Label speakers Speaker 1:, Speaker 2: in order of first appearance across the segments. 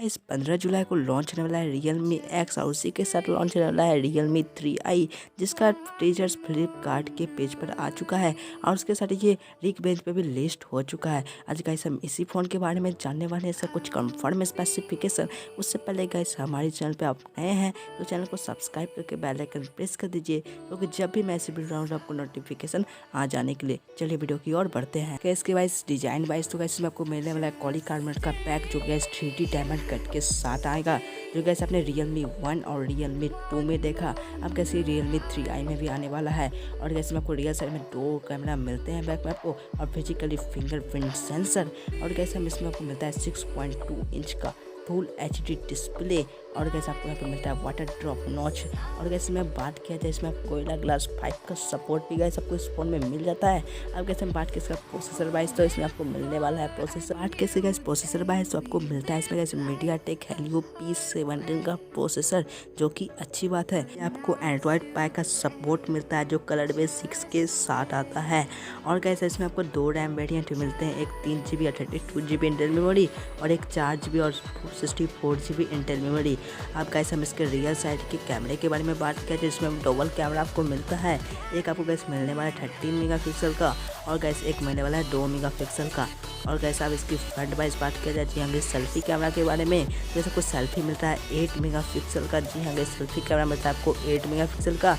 Speaker 1: इस 15 जुलाई को लॉन्च होने वाला है Realme X और उसी के साथ लॉन्च होने वाला है Realme 3i, जिसका टीजर्स फ्लिपकार्ट के पेज पर आ चुका है और उसके साथ ये लीक बेंच पे भी लिस्ट हो चुका है। आज गाइस हम इसी फ़ोन के बारे में जानने वाले हैं, इसका कुछ कंफर्म स्पेसिफिकेशन। उससे पहले गाइस हमारे चैनल पे आप नए हैं तो चैनल को सब्सक्राइब करके बेल आइकन प्रेस कर दीजिए, क्योंकि जब भी मैं ऐसी वीडियो डालूँ आपको नोटिफिकेशन आ जाने के लिए। चलिए वीडियो की ओर बढ़ते हैं। इसके वाइस डिजाइन वाइज तो गाइस इसमें आपको मिलने वाला है कॉली कार्बोनेट का पैक, जो गैस 3D डायमंड कट के साथ आएगा, जो गैस आपने Realme 1 और Realme 2 में देखा, अब कैसे Realme 3i में भी आने वाला है। और जैसे में आपको रियल साइड में 2 कैमरा मिलते हैं बैक में आपको, और फिजिकली फिंगरप्रिंट सेंसर। और कैसे हम इसमें आपको मिलता है 6.2 इंच का फुल HD डिस्प्ले। और कैसे आपको यहाँ पे मिलता है वाटर ड्रॉप नॉच। और कैसे में बात किया जाए इसमें गोरिल्ला ग्लास 5 का सपोर्ट भी गैस आपको इस फोन में मिल जाता है। अब कैसे हम बात की इसका प्रोसेसर वाइज, तो इसमें आपको मिलने वाला है प्रोसेसर। बात कैसे गैस प्रोसेसर वाइज तो आपको मिलता है इसमें गैस MediaTek Helio P17 का प्रोसेसर, जो कि अच्छी बात है। आपको एंड्रॉयड पाई का सपोर्ट मिलता है, जो कलर में 6 के साथ आता है। और कैसे इसमें आपको 2 रैम वेरियंट मिलते हैं, एक 3GB और 32GB इंटेल मेमोरी, और एक 4GB और 64GB इंटेल मेमोरी। अब गाइस हम इसके रियल साइड के कैमरे के बारे में बात करें, जिसमें डबल कैमरा आपको मिलता है। एक आपको गैस मिलने वाला है 13 मेगापिक्सल का, और गैस एक मिलने वाला है 2 मेगापिक्सल का। और गैस आप इसकी फ्रंट वाइज बात किया जाए, जी हाँ सेल्फी कैमरा के बारे में, जैसे आपको सेल्फी मिलता है 8 मेगापिक्सल का। जी हाँ सेल्फी कैमरा मिलता है आपको 8 मेगापिक्सल का।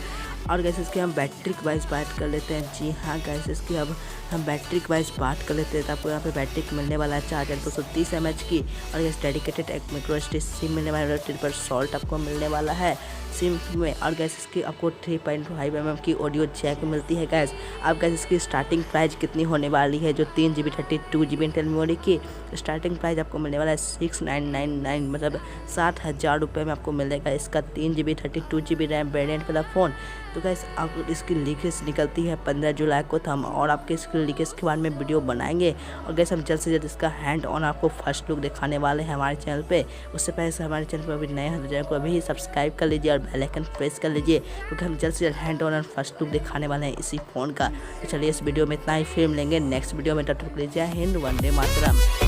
Speaker 1: और गैस इसकी हम बैटरी वाइज बात कर लेते हैं। जी हाँ गैस इसकी अब हम बैटरी वाइज बात कर लेते हैं, तो आपको यहाँ पे बैटरी मिलने वाला है 4230 mAh की। और गैस डेडिकेटेड एक माइक्रो SD सिम मिलने वाला है, ट्रिपल सॉल्ट आपको मिलने वाला है सिम में। और गैस इसकी आपको 3.5 mm की ऑडियो जैक मिलती है गैस। अब गैस इसकी स्टार्टिंग प्राइस कितनी होने वाली है, जो 3GB 32GB इंटेल मेमोरी की स्टार्टिंग प्राइस आपको मिलने वाला है 6999, मतलब 70,000 रुपये में आपको मिलेगा इसका 3GB 32GB रैम वेरिएंट वाला फ़ोन। तो गैस अब इसकी लीकेज निकलती है 15 जुलाई को, तो हम और आपके इसकी लीकेज के बारे में वीडियो बनाएंगे। और गैस हम जल्द से जल्द इसका हैंड ऑन आपको फर्स्ट लुक दिखाने वाले हैं हमारे चैनल पे। उससे पहले से हमारे चैनल पर अभी नए हैं तो चैनल को अभी सब्सक्राइब कर लीजिए और बेल आइकन प्रेस कर लीजिए, क्योंकि हम जल्द से जल्द हैंड ऑन और फर्स्ट लुक दिखाने वाले हैं इसी फ़ोन का। तो चलिए इस वीडियो में इतना ही, फिर मिलेंगे नेक्स्ट वीडियो में। तब तक लीजिए हिंद, वंदे मातरम।